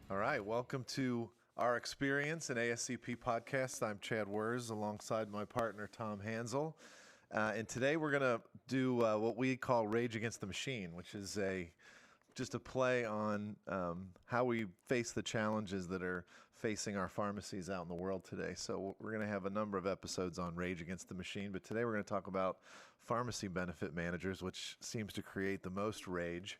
All right, welcome to our Experience in ASCP podcast. I'm Chad Wurz alongside my partner Tom Hansel. And today we're going to do what we call Rage Against the Machine, which is just a play on how we face the challenges that are facing our pharmacies out in the world today. So we're going to have a number of episodes on Rage Against the Machine, but today we're going to talk about pharmacy benefit managers, which seems to create the most rage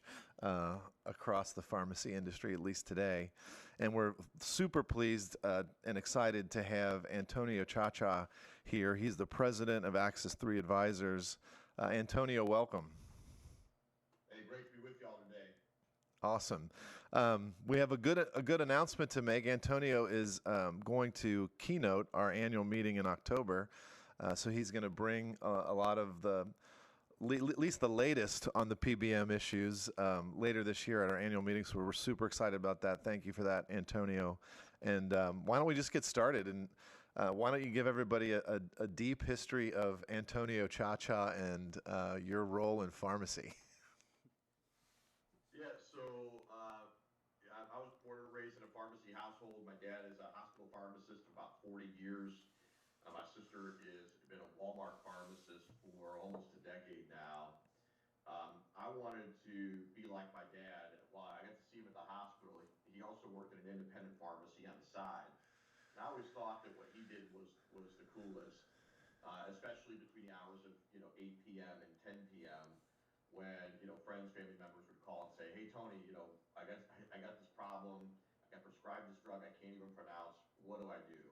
across the pharmacy industry, at least today. And we're super pleased and excited to have Antonio Chacha here. He's the president of Access 3 Advisors. Antonio, welcome. Hey, great to be with y'all today. Awesome. We have a good announcement to make. Antonio is going to keynote our annual meeting in October, so he's going to bring a lot of at least the latest on the PBM issues later this year at our annual meeting. So we're super excited about that. Thank you for that, Antonio. And why don't we just get started? And why don't you give everybody a deep history of Antonio Chacha and your role in pharmacy? Yeah, so I was born and raised in a pharmacy household. My dad is a hospital pharmacist for about 40 years. My sister has been a Walmart pharmacist for almost a decade now. I wanted to be like my dad. Well, I got to see him at the hospital. He also worked at an independent pharmacy on the side. And I always thought that what he did was the coolest, especially between the hours of 8 p.m. and 10 p.m. when friends, family members would call and say, "Hey Tony, I got this problem. I got prescribed this drug I can't even pronounce. What do I do?"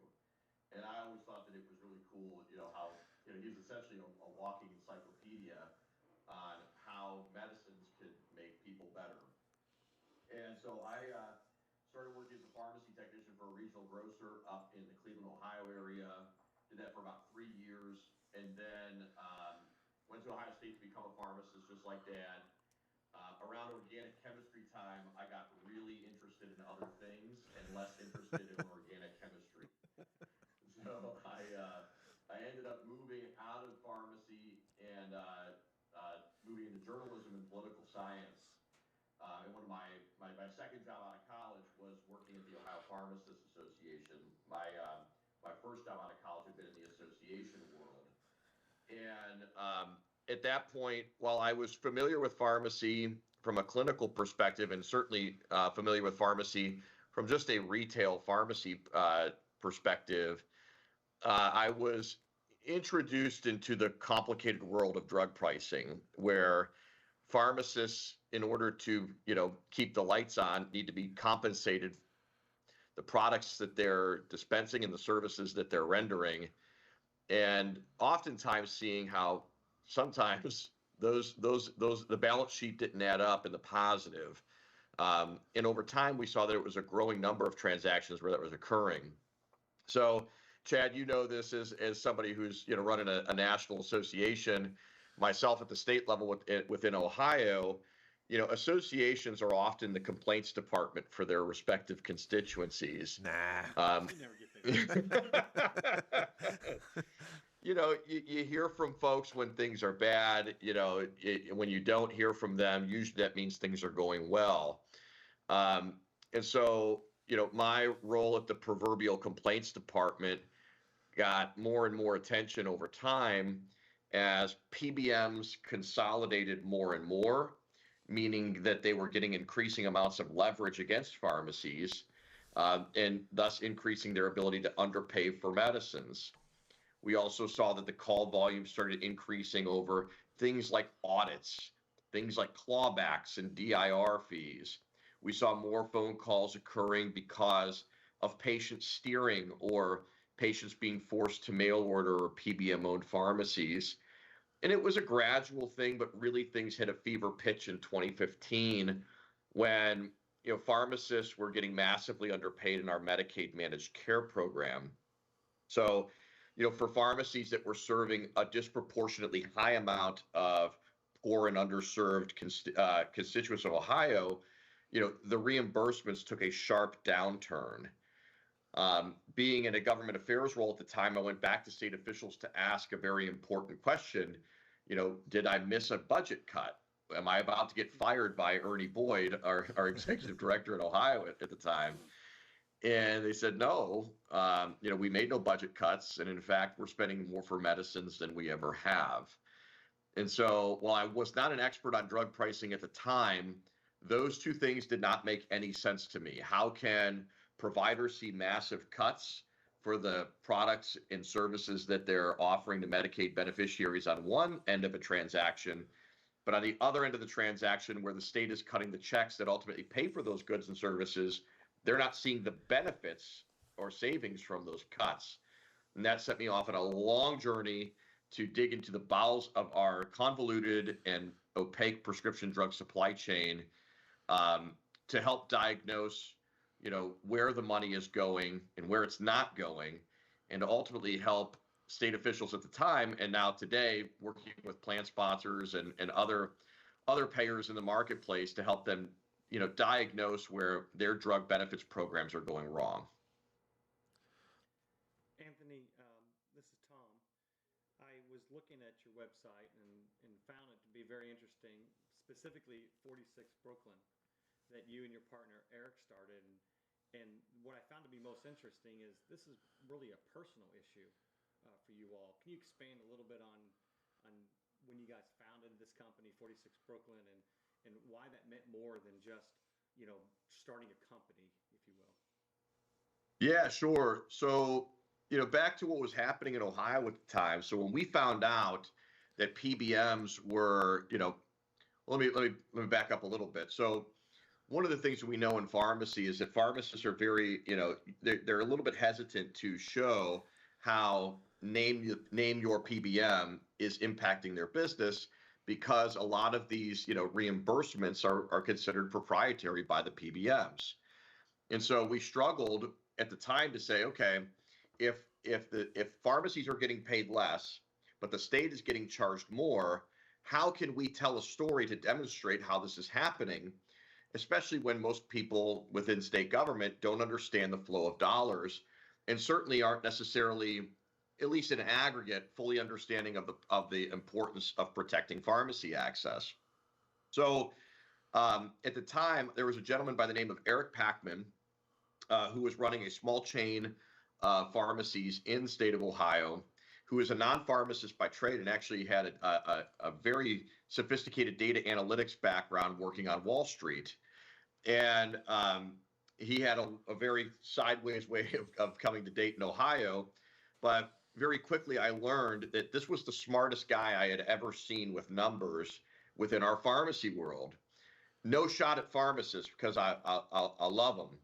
And I always thought that it was really cool, how he's essentially a walking encyclopedia on how medicines could make people better. And so I started working as a pharmacy technician for a regional grocer up in the Cleveland, Ohio area. Did that for about 3 years, and then went to Ohio State to become a pharmacist, just like Dad. Around organic chemistry time, I got really interested in other things and less interested in organic chemistry. So I ended up moving out of pharmacy and moving into journalism and political science. And one of my second job out of college was working at the Ohio Pharmacists Association. My first job out of college had been in the association world. And at that point, while I was familiar with pharmacy from a clinical perspective, and certainly familiar with pharmacy from just a retail pharmacy perspective, I was introduced into the complicated world of drug pricing, where pharmacists, in order to keep the lights on, need to be compensated the products that they're dispensing and the services that they're rendering, and oftentimes seeing how sometimes the balance sheet didn't add up in the positive. And over time, we saw that it was a growing number of transactions where that was occurring. So, Chad, this as somebody who's running a national association, myself at the state level within Ohio. Associations are often the complaints department for their respective constituencies. Nah. You never get there. You hear from folks when things are bad. When you don't hear from them, usually that means things are going well. And so, my role at the proverbial complaints department got more and more attention over time as PBMs consolidated more and more, meaning that they were getting increasing amounts of leverage against pharmacies, and thus increasing their ability to underpay for medicines. We also saw that the call volume started increasing over things like audits, things like clawbacks and DIR fees. We saw more phone calls occurring because of patient steering or patients being forced to mail order or PBM-owned pharmacies. And it was a gradual thing, but really things hit a fever pitch in 2015 when pharmacists were getting massively underpaid in our Medicaid managed care program. So, for pharmacies that were serving a disproportionately high amount of poor and underserved constituents of Ohio, the reimbursements took a sharp downturn. Being in a government affairs role at the time, I went back to state officials to ask a very important question. Did I miss a budget cut? am I about to get fired by Ernie Boyd, our executive director in Ohio at the time? And they said, no, we made no budget cuts. And in fact, we're spending more for medicines than we ever have. And so while I was not an expert on drug pricing at the time, those two things did not make any sense to me. How can providers see massive cuts for the products and services that they're offering to Medicaid beneficiaries on one end of a transaction, but on the other end of the transaction, where the state is cutting the checks that ultimately pay for those goods and services, they're not seeing the benefits or savings from those cuts? And that set me off on a long journey to dig into the bowels of our convoluted and opaque prescription drug supply chain, to help diagnose, where the money is going and where it's not going, and to ultimately help state officials at the time and now today working with plan sponsors and other payers in the marketplace to help them, diagnose where their drug benefits programs are going wrong. Anthony, this is Tom. I was looking at your website and found it to be very interesting, specifically 46 Brooklyn, that you and your partner Eric started. And what I found to be most interesting is this is really a personal issue for you all. Can you expand a little bit on when you guys founded this company, 46 Brooklyn, and why that meant more than just, starting a company, if you will? Yeah, sure. So, back to what was happening in Ohio at the time. So when we found out that PBMs were, let me back up a little bit. So one of the things that we know in pharmacy is that pharmacists are very, they're a little bit hesitant to show how name your PBM is impacting their business, because a lot of these, reimbursements are considered proprietary by the PBMs. And so we struggled at the time to say, okay, if pharmacies are getting paid less, but the state is getting charged more, how can we tell a story to demonstrate how this is happening, especially when most people within state government don't understand the flow of dollars and certainly aren't necessarily, at least in aggregate, fully understanding of the importance of protecting pharmacy access. So at the time, there was a gentleman by the name of Eric Packman, who was running a small chain pharmacies in the state of Ohio, who is a non-pharmacist by trade and actually had a very sophisticated data analytics background working on Wall Street. And he had a very sideways way of coming to Dayton, Ohio. But very quickly, I learned that this was the smartest guy I had ever seen with numbers within our pharmacy world. No shot at pharmacists, because I love them.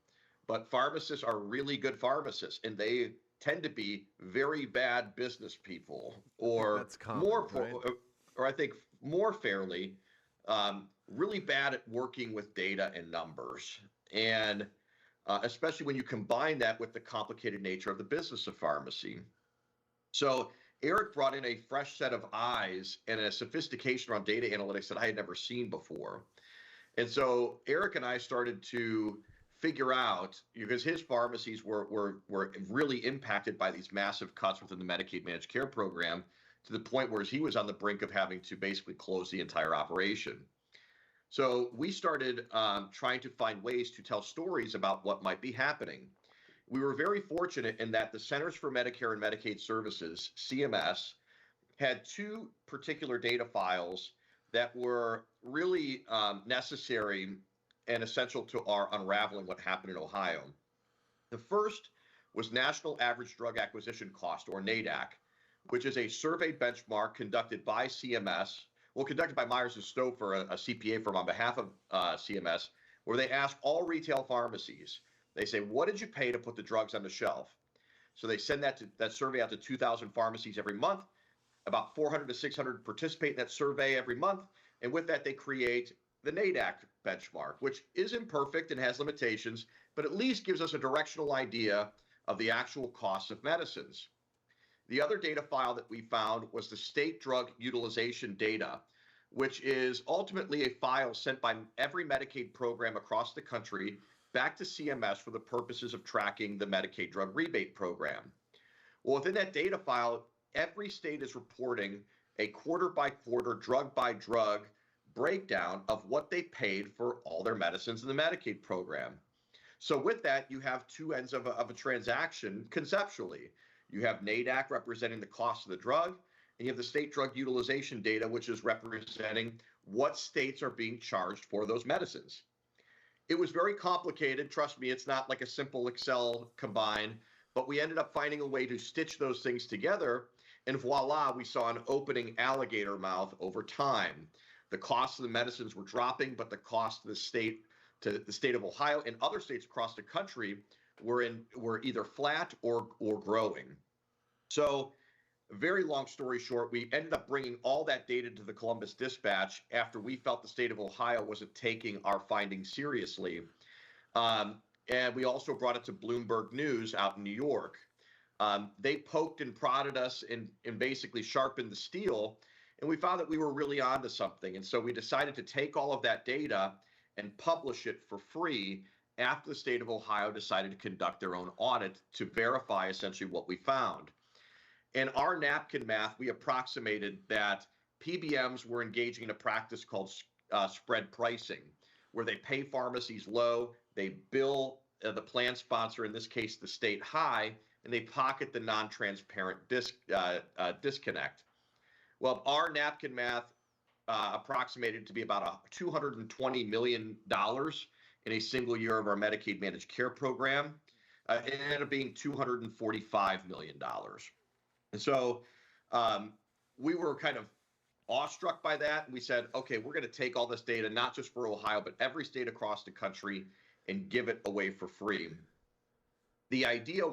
But pharmacists are really good pharmacists, and they tend to be very bad business people, or that's common, right? or I think more fairly, really bad at working with data and numbers. And especially when you combine that with the complicated nature of the business of pharmacy. So Eric brought in a fresh set of eyes and a sophistication around data analytics that I had never seen before. And so Eric and I started to figure out, because his pharmacies were really impacted by these massive cuts within the Medicaid managed care program, to the point where he was on the brink of having to basically close the entire operation. So we started trying to find ways to tell stories about what might be happening. We were very fortunate in that the Centers for Medicare and Medicaid Services, CMS, had two particular data files that were really necessary and essential to our unraveling what happened in Ohio. The first was National Average Drug Acquisition Cost, or NADAC, which is a survey benchmark conducted by CMS, conducted by Myers and Stouffer, a CPA firm on behalf of CMS, where they ask all retail pharmacies, they say, what did you pay to put the drugs on the shelf? So they send that survey out to 2,000 pharmacies every month. About 400 to 600 participate in that survey every month. And with that, they create the NADAC benchmark, which is imperfect and has limitations, but at least gives us a directional idea of the actual cost of medicines. The other data file that we found was the state drug utilization data, which is ultimately a file sent by every Medicaid program across the country back to CMS for the purposes of tracking the Medicaid drug rebate program. Well, within that data file, every state is reporting a quarter by quarter, drug by drug breakdown of what they paid for all their medicines in the Medicaid program. So with that, you have two ends of a transaction conceptually. You have NADAC representing the cost of the drug, and you have the state drug utilization data, which is representing what states are being charged for those medicines. It was very complicated. Trust me, it's not like a simple Excel combine, but we ended up finding a way to stitch those things together. And voila, we saw an opening alligator mouth over time. The costs of the medicines were dropping, but the cost of the state to the state of Ohio and other states across the country were either flat or growing. So, very long story short, we ended up bringing all that data to the Columbus Dispatch after we felt the state of Ohio wasn't taking our findings seriously. And we also brought it to Bloomberg News out in New York. They poked and prodded us and basically sharpened the steel, and we found that we were really onto something. And so we decided to take all of that data and publish it for free after the state of Ohio decided to conduct their own audit to verify essentially what we found. In our napkin math, we approximated that PBMs were engaging in a practice called spread pricing, where they pay pharmacies low, they bill the plan sponsor, in this case the state, high, and they pocket the non-transparent disconnect. Well, our napkin math approximated to be about $220 million in a single year of our Medicaid managed care program. It ended up being $245 million. And so we were kind of awestruck by that. And we said, okay, we're going to take all this data, not just for Ohio, but every state across the country, and give it away for free. The idea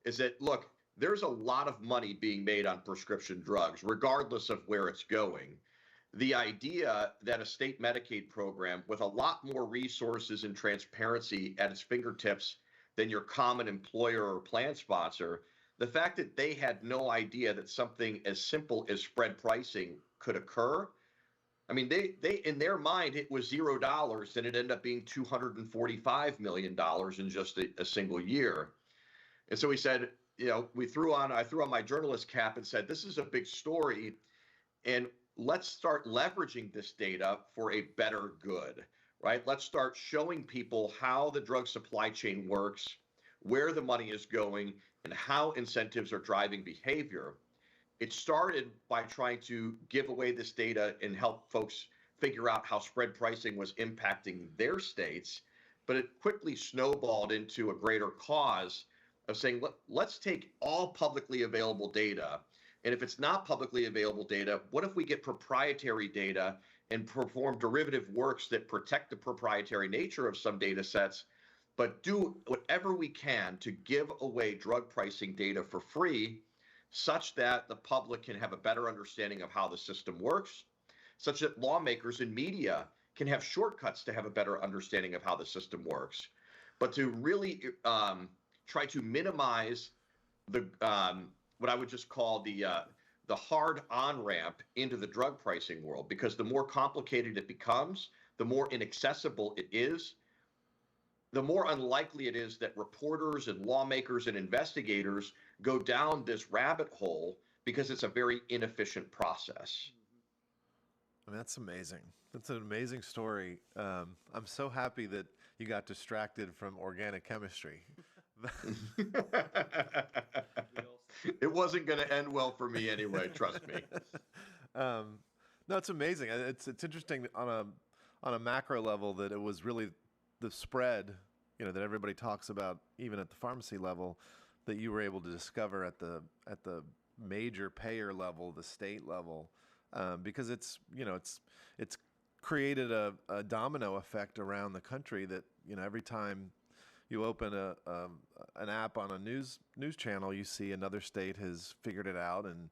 is that, look, there's a lot of money being made on prescription drugs, regardless of where it's going. The idea that a state Medicaid program with a lot more resources and transparency at its fingertips than your common employer or plan sponsor, the fact that they had no idea that something as simple as spread pricing could occur. I mean, they in their mind, it was $0, and it ended up being $245 million in just a single year. And so we said, I threw on my journalist cap and said, this is a big story, and let's start leveraging this data for a better good, right? Let's start showing people how the drug supply chain works, where the money is going, and how incentives are driving behavior. It started by trying to give away this data and help folks figure out how spread pricing was impacting their states, but it quickly snowballed into a greater cause of saying, let's take all publicly available data. And if it's not publicly available data, what if we get proprietary data and perform derivative works that protect the proprietary nature of some data sets, but do whatever we can to give away drug pricing data for free, such that the public can have a better understanding of how the system works, such that lawmakers and media can have shortcuts to have a better understanding of how the system works, but to really try to minimize the what I would just call the hard on-ramp into the drug pricing world, because the more complicated it becomes, the more inaccessible it is, the more unlikely it is that reporters and lawmakers and investigators go down this rabbit hole, because it's a very inefficient process. I mean, that's amazing. That's an amazing story. I'm so happy that you got distracted from organic chemistry. It wasn't going to end well for me anyway, trust me. No, it's amazing. It's interesting on a macro level that it was really the spread, that everybody talks about, even at the pharmacy level, that you were able to discover at the major payer level, the state level, because it's created a domino effect around the country that every time you open an app on a news channel, you see another state has figured it out and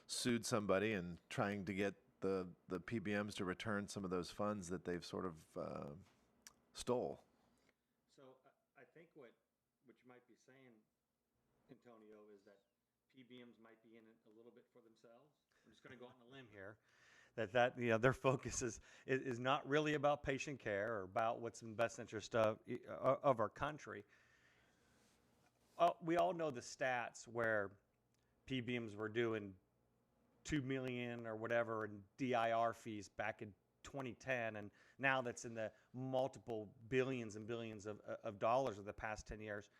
sued somebody and trying to get the PBMs to return some of those funds that they've sort of stole. So I think what you might be saying, Antonio, is that PBMs might be in it a little bit for themselves. I'm just going to go on a limb here. That their focus is not really about patient care or about what's in the best interest of our country. We all know the stats where PBMs were doing $2 million or whatever in DIR fees back in 2010, and now that's in the multiple billions and billions of dollars of the past 10 years.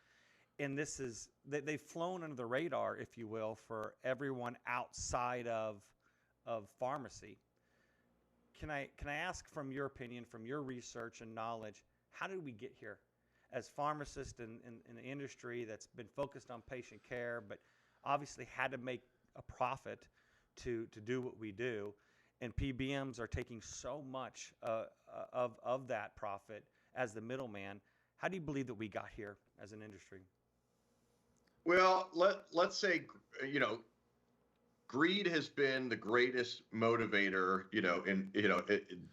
And this is, they've flown under the radar, if you will, for everyone outside of pharmacy. Can I ask, from your opinion, from your research and knowledge, how did we get here? As pharmacists in the industry that's been focused on patient care, but obviously had to make a profit to do what we do, and PBMs are taking so much of that profit as the middleman. How do you believe that we got here as an industry? Well, let's say, greed has been the greatest motivator,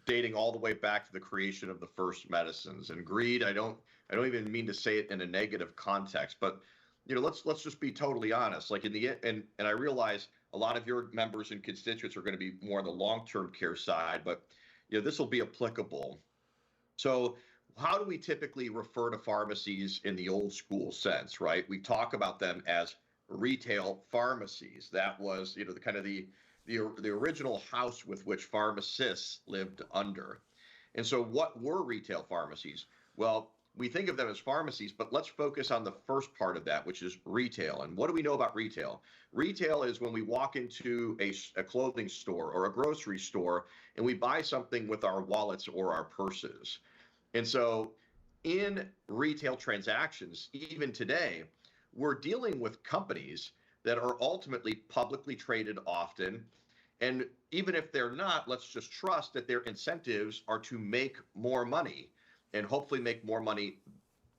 dating all the way back to the creation of the first medicines. And greed, I don't even mean to say it in a negative context, but let's just be totally honest. Like in the end, and I realize a lot of your members and constituents are going to be more on the long-term care side, but this will be applicable. So how do we typically refer to pharmacies in the old school sense, right? We talk about them as retail pharmacies. That was, the kind of the original house with which pharmacists lived under. And so what were retail pharmacies? Well, we think of them as pharmacies, but let's focus on the first part of that, which is retail. And what do we know about retail? Retail is when we walk into a clothing store or a grocery store and we buy something with our wallets or our purses. And so in retail transactions, even today, we're dealing with companies that are ultimately publicly traded often. And even if they're not, let's just trust that their incentives are to make more money and hopefully make more money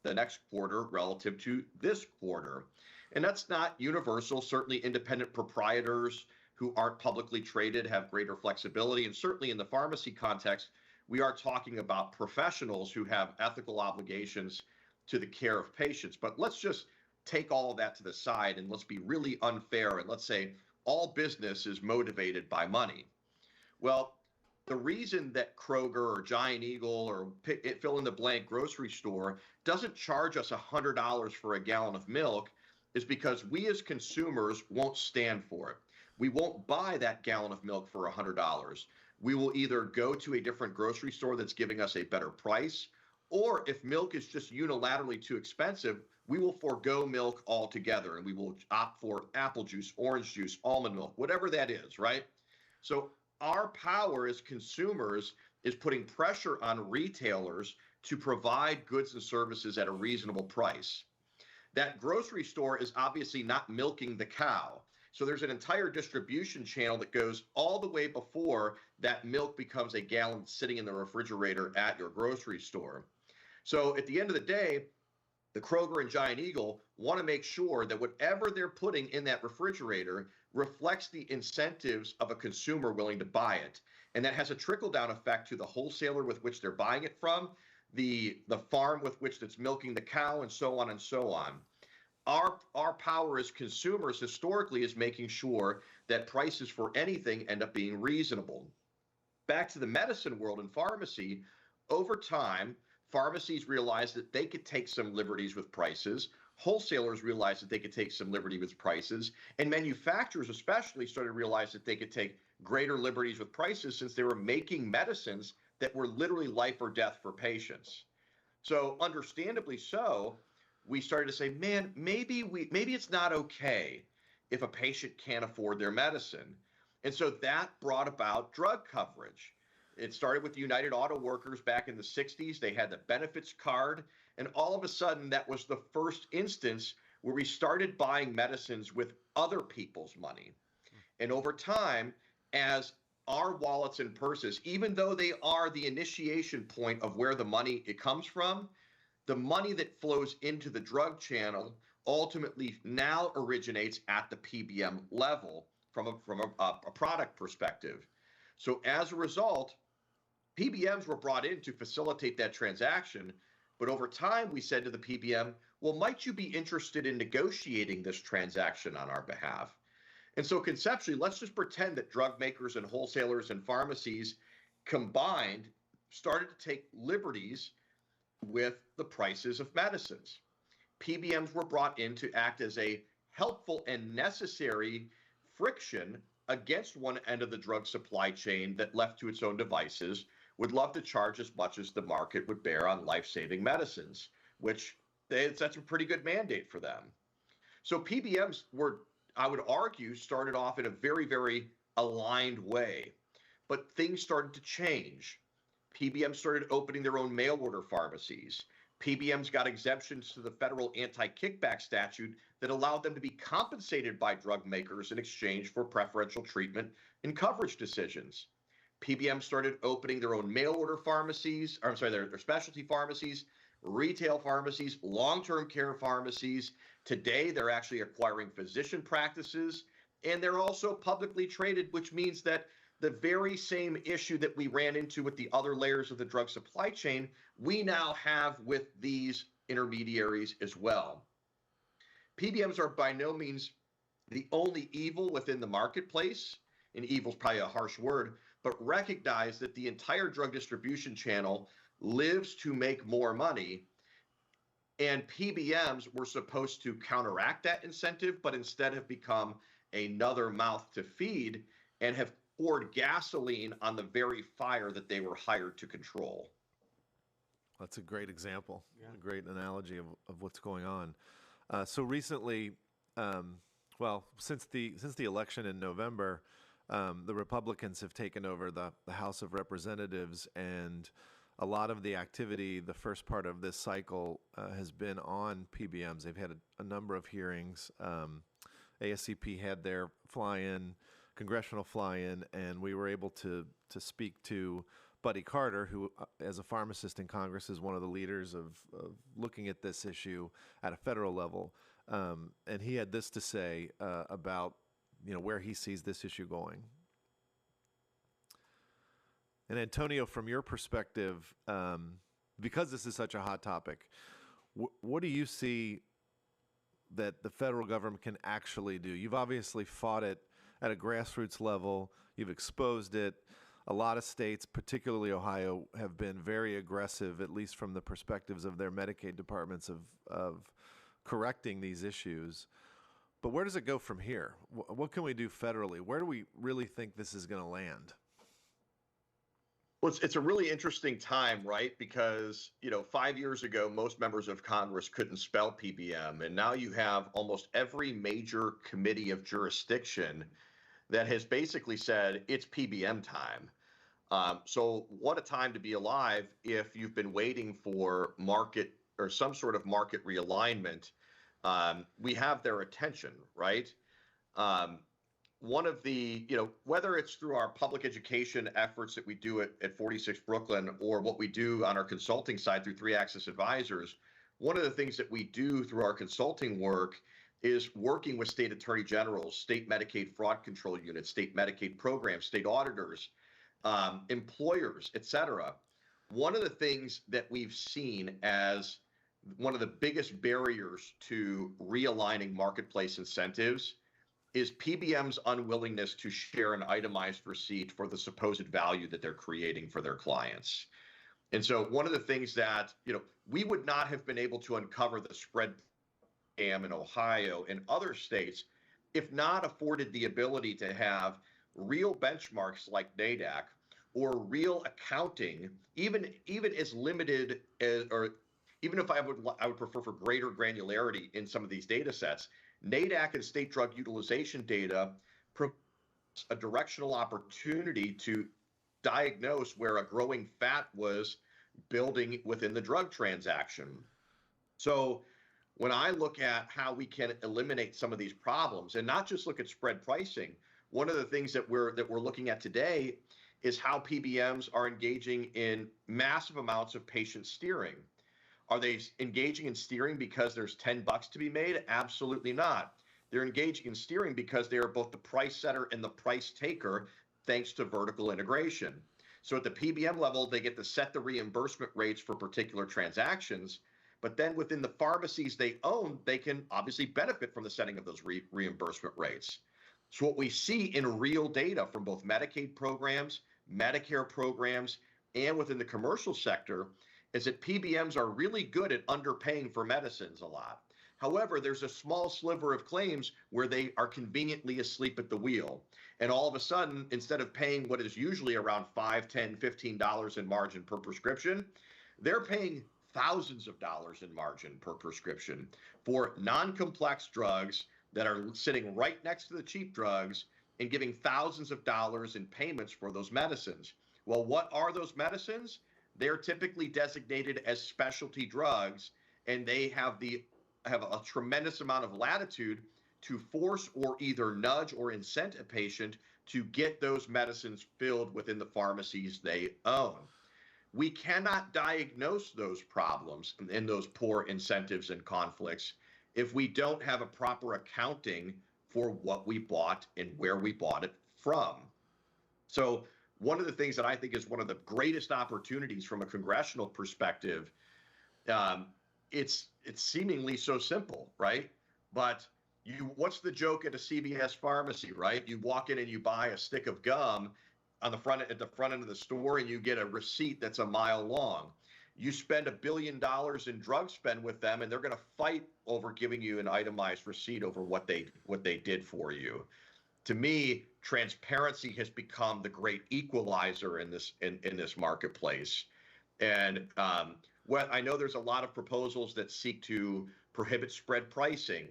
the next quarter relative to this quarter. And that's not universal. Certainly independent proprietors who aren't publicly traded have greater flexibility. And certainly in the pharmacy context, we are talking about professionals who have ethical obligations to the care of patients. But let's just take all of that to the side and let's be really unfair and let's say all business is motivated by money. Well, the reason that Kroger or Giant Eagle or fill in the blank grocery store doesn't charge us $100 for a gallon of milk is because we as consumers won't stand for it. We won't buy that gallon of milk for $100. We will either go to a different grocery store that's giving us a better price, or if milk is just unilaterally too expensive, we will forego milk altogether and we will opt for apple juice, orange juice, almond milk, whatever that is, right? So our power as consumers is putting pressure on retailers to provide goods and services at a reasonable price. That grocery store is obviously not milking the cow. So there's an entire distribution channel that goes all the way before that milk becomes a gallon sitting in the refrigerator at your grocery store. So at the end of the day, the Kroger and Giant Eagle want to make sure that whatever they're putting in that refrigerator reflects the incentives of a consumer willing to buy it. And that has a trickle-down effect to the wholesaler with which they're buying it from, the farm with which it's milking the cow, and so on and so on. Our power as consumers historically is making sure that prices for anything end up being reasonable. Back to the medicine world and pharmacy, over time, pharmacies realized that they could take some liberties with prices. Wholesalers realized that they could take some liberty with prices. And manufacturers especially started to realize that they could take greater liberties with prices since they were making medicines that were literally life or death for patients. So understandably so, we started to say, man, maybe it's not okay if a patient can't afford their medicine. And so that brought about drug coverage. It started with the United Auto Workers back in the 60s. They had the benefits card. And all of a sudden, that was the first instance where we started buying medicines with other people's money. And over time, as our wallets and purses, even though they are the initiation point of where the money it comes from, the money that flows into the drug channel ultimately now originates at the PBM level from a product perspective. So as a result, PBMs were brought in to facilitate that transaction. But over time, we said to the PBM, well, might you be interested in negotiating this transaction on our behalf? And so conceptually, let's just pretend that drug makers and wholesalers and pharmacies combined started to take liberties with the prices of medicines. PBMs were brought in to act as a helpful and necessary friction against one end of the drug supply chain that left to its own devices would love to charge as much as the market would bear on life-saving medicines, which that's a pretty good mandate for them. So PBMs were, I would argue, started off in a very, very aligned way, but things started to change. PBMs started opening their own mail order pharmacies. PBMs got exemptions to the federal anti-kickback statute that allowed them to be compensated by drug makers in exchange for preferential treatment and coverage decisions. PBMs started opening their own mail order pharmacies, or I'm sorry, their specialty pharmacies, retail pharmacies, long-term care pharmacies. Today, they're actually acquiring physician practices, and they're also publicly traded, which means that the very same issue that we ran into with the other layers of the drug supply chain, we now have with these intermediaries as well. PBMs are by no means the only evil within the marketplace, and evil is probably a harsh word, but recognize that the entire drug distribution channel lives to make more money, and PBMs were supposed to counteract that incentive, but instead have become another mouth to feed and have poured gasoline on the very fire that they were hired to control. That's a great example, a great analogy of what's going on. So recently, since the election in November, the Republicans have taken over the House of Representatives, and a lot of the activity, the first part of this cycle, has been on PBMs. They've had a number of hearings. ASCP had their fly-in, congressional fly-in, and we were able to speak to Buddy Carter, who, as a pharmacist in Congress, is one of the leaders of looking at this issue at a federal level. And he had this to say about where he sees this issue going. And Antonio, from your perspective, because this is such a hot topic, what do you see that the federal government can actually do? You've obviously fought it at a grassroots level. You've exposed it. A lot of states, particularly Ohio, have been very aggressive, at least from the perspectives of their Medicaid departments, of correcting these issues. But where does it go from here? What can we do federally? Where do we really think this is going to land? Well, it's a really interesting time, right? Because, 5 years ago, most members of Congress couldn't spell PBM. And now you have almost every major committee of jurisdiction that has basically said it's PBM time. So what a time to be alive if you've been waiting for market or some sort of market realignment. We have their attention, right? One of the, whether it's through our public education efforts that we do at 46 Brooklyn or what we do on our consulting side through 3-Axis Advisors, one of the things that we do through our consulting work is working with state attorney generals, state Medicaid fraud control units, state Medicaid programs, state auditors, employers, et cetera. One of the things that we've seen as one of the biggest barriers to realigning marketplace incentives is PBM's unwillingness to share an itemized receipt for the supposed value that they're creating for their clients. And so one of the things that, we would not have been able to uncover the spread scam in Ohio and other states if not afforded the ability to have real benchmarks like NADAC or real accounting, even as limited as, or even if I would prefer for greater granularity in some of these data sets. NADAC and state drug utilization data provides a directional opportunity to diagnose where a growing fat was building within the drug transaction. So when I look at how we can eliminate some of these problems and not just look at spread pricing, one of the things that we're looking at today is how PBMs are engaging in massive amounts of patient steering. Are they engaging in steering because there's $10 to be made? Absolutely not. They're engaging in steering because they are both the price setter and the price taker, thanks to vertical integration. So at the PBM level, they get to set the reimbursement rates for particular transactions, but then within the pharmacies they own, they can obviously benefit from the setting of those reimbursement rates. So what we see in real data from both Medicaid programs, Medicare programs, and within the commercial sector is that PBMs are really good at underpaying for medicines a lot. However, there's a small sliver of claims where they are conveniently asleep at the wheel. And all of a sudden, instead of paying what is usually around $5, $10, $15 in margin per prescription, they're paying thousands of dollars in margin per prescription for non-complex drugs that are sitting right next to the cheap drugs and giving thousands of dollars in payments for those medicines. Well, what are those medicines? They're typically designated as specialty drugs, and they have a tremendous amount of latitude to force or either nudge or incent a patient to get those medicines filled within the pharmacies they own. We cannot diagnose those problems and those poor incentives and conflicts if we don't have a proper accounting for what we bought and where we bought it from. So one of the things that I think is one of the greatest opportunities from a congressional perspective, it's seemingly so simple, right? But what's the joke at a CVS pharmacy, right? You walk in and you buy a stick of gum at the front end of the store, and you get a receipt that's a mile long. You spend $1 billion in drug spend with them, and they're going to fight over giving you an itemized receipt over what they did for you. To me, transparency has become the great equalizer in this marketplace. And I know there's a lot of proposals that seek to prohibit spread pricing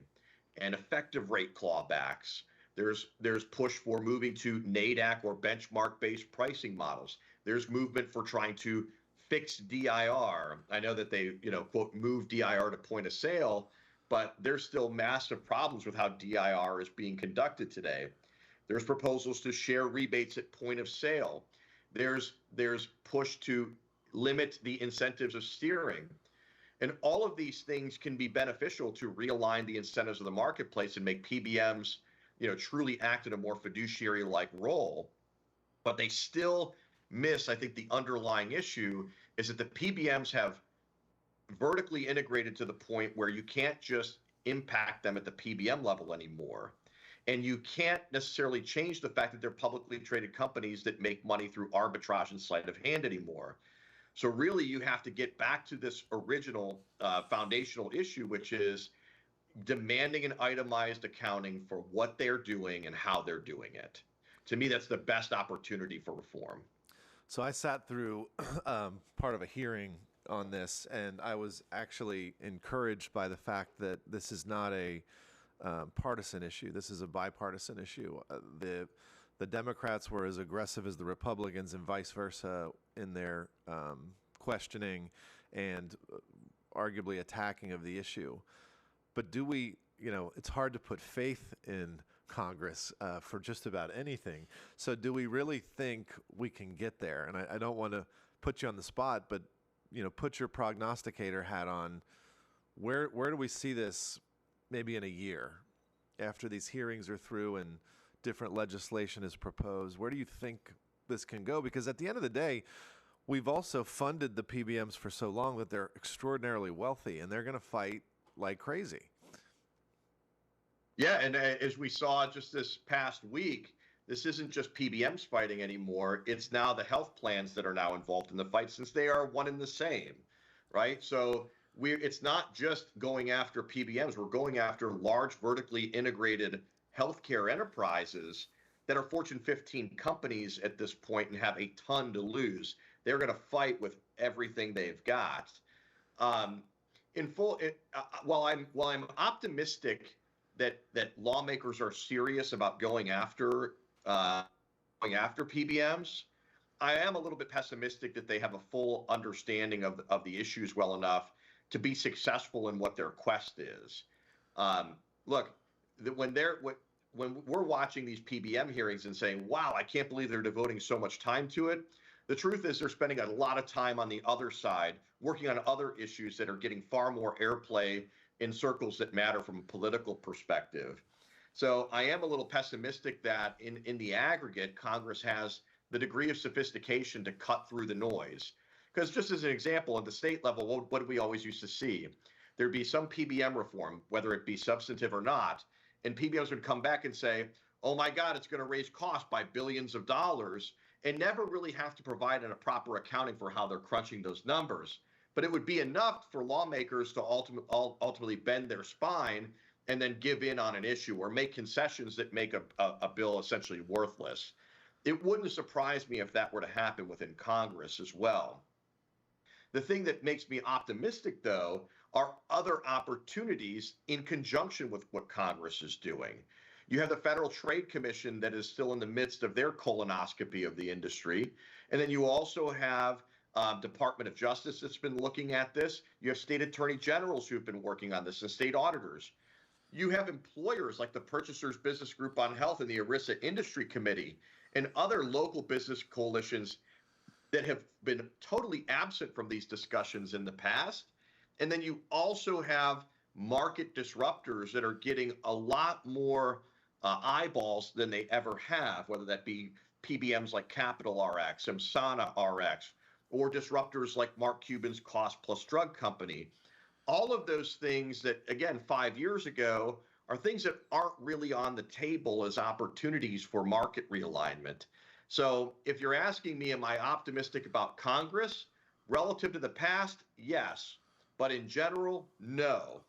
and effective rate clawbacks. There's push for moving to NADAC or benchmark-based pricing models. There's movement for trying to fix DIR. I know that they, quote, move DIR to point of sale, but there's still massive problems with how DIR is being conducted today. There's proposals to share rebates at point of sale. There's push to limit the incentives of steering. And all of these things can be beneficial to realign the incentives of the marketplace and make PBMs, truly act in a more fiduciary-like role. But they still miss, I think, the underlying issue is that the PBMs have vertically integrated to the point where you can't just impact them at the PBM level anymore. And you can't necessarily change the fact that they're publicly traded companies that make money through arbitrage and sleight of hand anymore. So really, you have to get back to this original foundational issue, which is demanding an itemized accounting for what they're doing and how they're doing it. To me, that's the best opportunity for reform. So I sat through part of a hearing on this, and I was actually encouraged by the fact that this is not a partisan issue. This is a bipartisan issue. The Democrats were as aggressive as the Republicans and vice versa in their questioning and arguably attacking of the issue. But do we, it's hard to put faith in Congress for just about anything. So do we really think we can get there? And I don't want to put you on the spot, but, put your prognosticator hat on. Where do we see this maybe in a year after these hearings are through and different legislation is proposed? Where do you think this can go? Because at the end of the day, we've also funded the PBMs for so long that they're extraordinarily wealthy, and they're going to fight like crazy. Yeah, and as we saw just this past week, this isn't just PBMs fighting anymore. It's now the health plans that are now involved in the fight, since they are one and the same, right? So it's not just going after PBMs. We're going after large vertically integrated healthcare enterprises that are Fortune 15 companies at this point and have a ton to lose. They're going to fight with everything they've got. While I'm optimistic that lawmakers are serious about going after PBMs, I am a little bit pessimistic that they have a full understanding of the issues well enough to be successful in what their quest is. Look, when we're watching these PBM hearings and saying, wow, I can't believe they're devoting so much time to it, the truth is they're spending a lot of time on the other side, working on other issues that are getting far more airplay in circles that matter from a political perspective. So I am a little pessimistic that in the aggregate, Congress has the degree of sophistication to cut through the noise. Because just as an example, at the state level, what do we always used to see? There'd be some PBM reform, whether it be substantive or not, and PBMs would come back and say, oh my God, it's going to raise costs by billions of dollars, and never really have to provide a proper accounting for how they're crunching those numbers. but it would be enough for lawmakers to ultimately bend their spine and then give in on an issue or make concessions that make a bill essentially worthless. It wouldn't surprise me if that were to happen within Congress as well. The thing that makes me optimistic, though, are other opportunities in conjunction with what Congress is doing. You have the Federal Trade Commission that is still in the midst of their colonoscopy of the industry. And then you also have Department of Justice that's been looking at this. You have state attorney generals who've been working on this and state auditors. You have employers like the Purchasers Business Group on Health and the ERISA Industry Committee and other local business coalitions that have been totally absent from these discussions in the past. And then you also have market disruptors that are getting a lot more eyeballs than they ever have, whether that be PBMs like Capital RX, Emsana RX, or disruptors like Mark Cuban's Cost Plus Drug Company. All of those things that, again, 5 years ago are things that aren't really on the table as opportunities for market realignment. So if you're asking me, am I optimistic about Congress? Relative to the past, yes. But in general, no.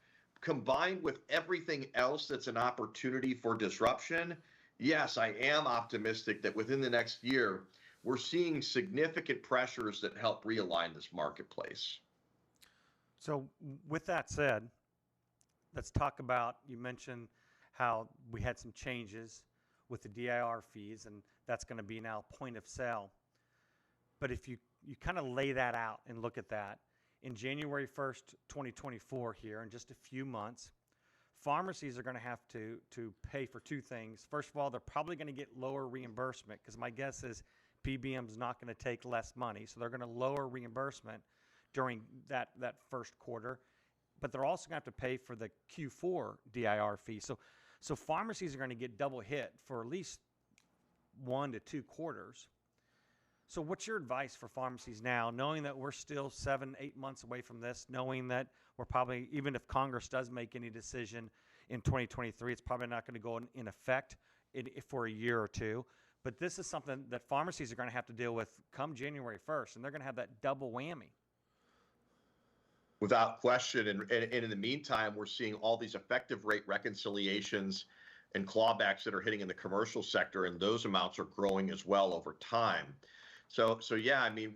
Combined with everything else that's an opportunity for disruption, yes, I am optimistic that within the next year, we're seeing significant pressures that help realign this marketplace. So with that said, let's talk about, you mentioned how we had some changes with the DIR fees, and that's going to be now point of sale. But if you kind of lay that out and look at that, in January 1st, 2024 here, in just a few months, pharmacies are going to have to pay for two things. First of all, they're probably going to get lower reimbursement because my guess is PBM is not going to take less money. So they're going to lower reimbursement during that first quarter. But they're also going to have to pay for the Q4 DIR fee. So pharmacies are going to get double hit for at least 1 to 2 quarters. So what's your advice for pharmacies now, knowing that we're still 7-8 months away from this, knowing that we're probably, even if Congress does make any decision in 2023, it's probably not going to go in effect for a year or two. But this is something that pharmacies are going to have to deal with come January 1st, and they're going to have that double whammy. Without question. And in the meantime, we're seeing all these effective rate reconciliations and clawbacks that are hitting in the commercial sector, and those amounts are growing as well over time. So yeah, I mean,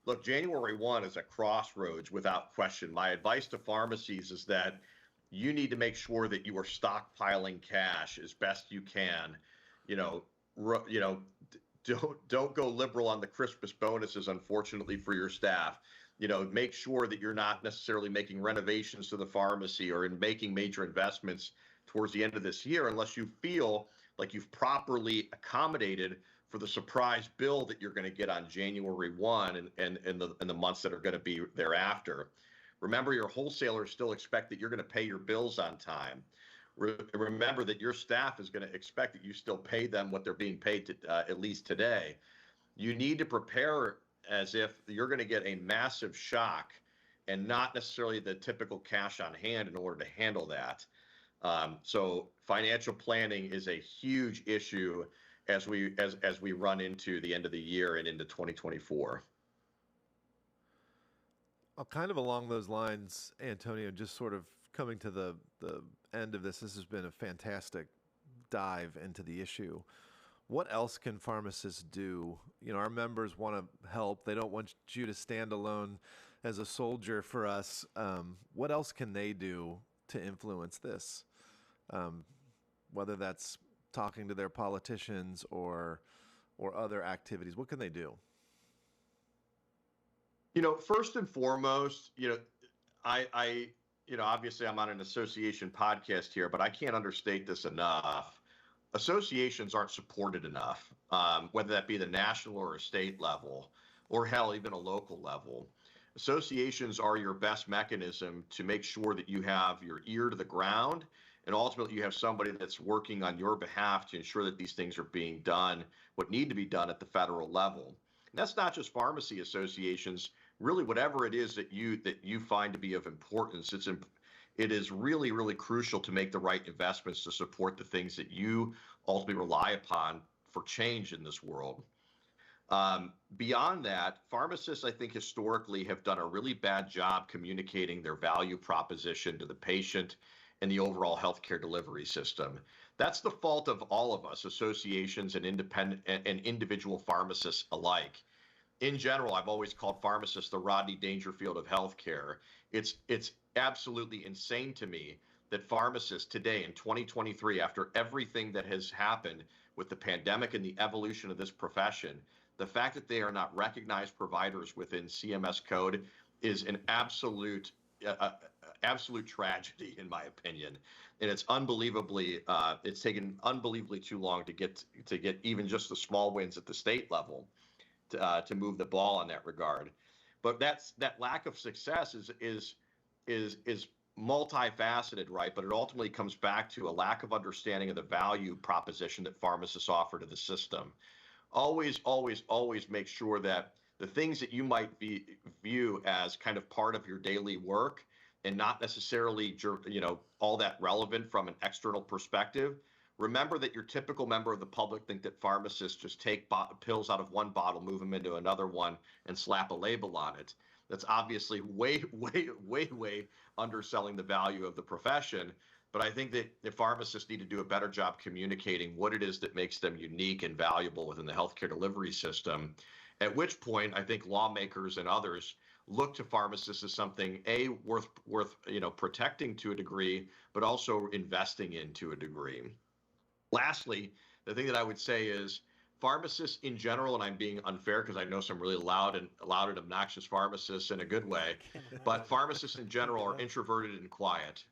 look, January 1 is a crossroads without question. My advice to pharmacies is that you need to make sure that you are stockpiling cash as best you can. Don't go liberal on the Christmas bonuses, unfortunately, for your staff. Make sure that you're not necessarily making renovations to the pharmacy or in making major investments towards the end of this year unless you feel like you've properly accommodated for the surprise bill that you're going to get on January 1 and the months that are going to be thereafter. Remember, your wholesalers still expect that you're going to pay your bills on time. Remember that your staff is going to expect that you still pay them what they're being paid at least today. You need to prepare as if you're going to get a massive shock and not necessarily the typical cash on hand in order to handle that. So financial planning is a huge issue as we run into the end of the year and into 2024. Kind of along those lines, Antonio, just sort of coming to the end of this has been a fantastic dive into the issue. What else can pharmacists do? Our members want to help. They don't want you to stand alone as a soldier for us. What else can they do to influence this? Whether that's talking to their politicians or other activities, what can they do? First and foremost, I obviously I'm on an association podcast here, but I can't understate this enough. Associations aren't supported enough, whether that be the national or a state level, or hell, even a local level. Associations are your best mechanism to make sure that you have your ear to the ground, and ultimately you have somebody that's working on your behalf to ensure that these things are being done, what need to be done at the federal level. And that's not just pharmacy associations, really whatever it is that you find to be of importance. It is really, really crucial to make the right investments to support the things that you ultimately rely upon for change in this world. Beyond that, pharmacists, I think, historically have done a really bad job communicating their value proposition to the patient and the overall healthcare delivery system. That's the fault of all of us, associations and independent and individual pharmacists alike. In general, I've always called pharmacists the Rodney Dangerfield of healthcare. It's absolutely insane to me that pharmacists today in 2023, after everything that has happened with the pandemic and the evolution of this profession, the fact that they are not recognized providers within CMS code is an absolute tragedy, in my opinion. And it's it's taken unbelievably too long to get even just the small wins at the state level to move the ball in that regard. But that lack of success is multifaceted, right? But it ultimately comes back to a lack of understanding of the value proposition that pharmacists offer to the system. Always, always, always make sure that the things that you might view as kind of part of your daily work and not necessarily, all that relevant from an external perspective. Remember that your typical member of the public think that pharmacists just take pills out of one bottle, move them into another one, and slap a label on it. That's obviously way, way, way, way underselling the value of the profession. But I think that the pharmacists need to do a better job communicating what it is that makes them unique and valuable within the healthcare delivery system. At which point, I think lawmakers and others look to pharmacists as something worth protecting to a degree, but also investing in to a degree. Lastly, the thing that I would say is pharmacists in general, and I'm being unfair because I know some really loud and obnoxious pharmacists in a good way, but pharmacists in general are introverted and quiet.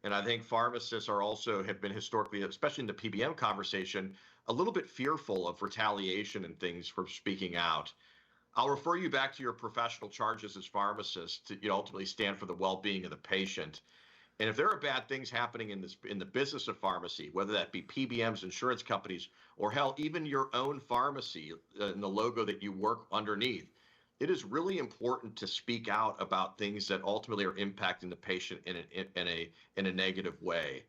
And I think pharmacists have been historically, especially in the PBM conversation, a little bit fearful of retaliation and things for speaking out. I'll refer you back to your professional charges as pharmacists to ultimately stand for the well-being of the patient. And if there are bad things happening in the business of pharmacy, whether that be PBMs, insurance companies, or hell, even your own pharmacy and the logo that you work underneath, it is really important to speak out about things that ultimately are impacting the patient in a negative way.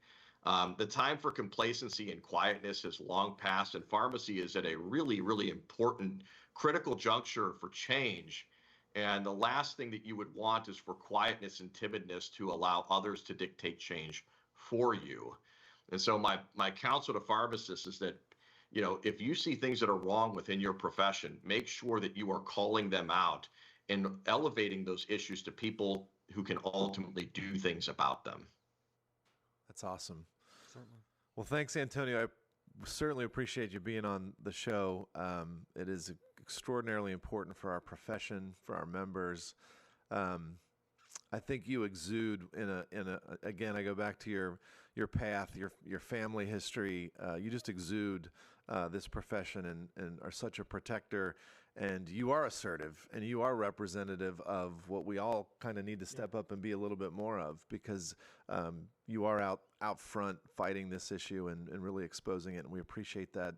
The time for complacency and quietness has long passed, and pharmacy is at a really, really important, critical juncture for change. And the last thing that you would want is for quietness and timidness to allow others to dictate change for you. And so my counsel to pharmacists is that, if you see things that are wrong within your profession, make sure that you are calling them out and elevating those issues to people who can ultimately do things about them. That's awesome. Certainly. Well, thanks, Antonio. I certainly appreciate you being on the show. It is extraordinarily important for our profession, for our members. I think you exude again, I go back to your path, your family history. You just exude this profession and are such a protector, and you are assertive and you are representative of what we all kind of need to step up and be a little bit more of, because you are out front fighting this issue and really exposing it, and we appreciate that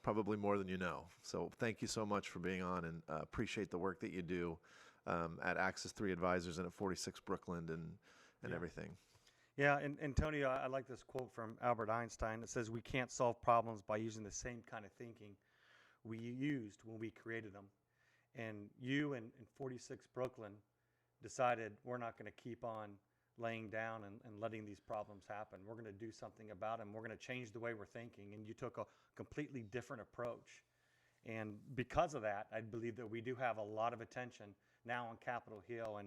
probably more than you know. So thank you so much for being on, and appreciate the work that you do at Access 3 Advisors and at 46 Brooklyn and everything. Yeah, and Antonio, I like this quote from Albert Einstein that says, "We can't solve problems by using the same kind of thinking we used when we created them." And you and 46 Brooklyn decided we're not going to keep on laying down and letting these problems happen. We're going to do something about them. We're going to change the way we're thinking. And you took a completely different approach. And because of that, I believe that we do have a lot of attention now on Capitol Hill.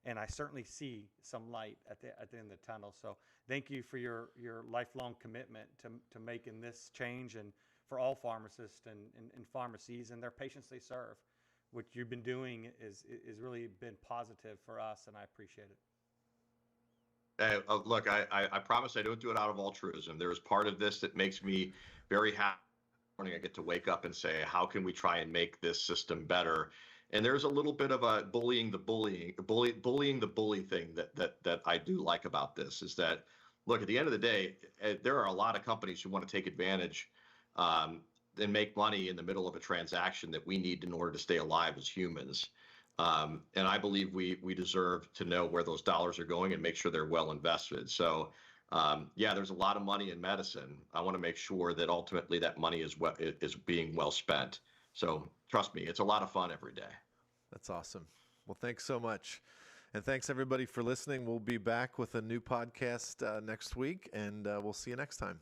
And I certainly see some light at the end of the tunnel. So thank you for your lifelong commitment to making this change, and for all pharmacists and pharmacies and their patients they serve. What you've been doing is really been positive for us, and I appreciate it. Look, I promise I don't do it out of altruism. There is part of this that makes me very happy. Morning, I get to wake up and say, how can we try and make this system better? And there's a little bit of a bullying the bully thing that I do like about this, is that, look, at the end of the day, there are a lot of companies who want to take advantage and make money in the middle of a transaction that we need in order to stay alive as humans. And I believe we deserve to know where those dollars are going and make sure they're well invested. So, there's a lot of money in medicine. I want to make sure that ultimately that money is being well spent. So trust me, it's a lot of fun every day. That's awesome. Well, thanks so much. And thanks everybody for listening. We'll be back with a new podcast next week, and we'll see you next time.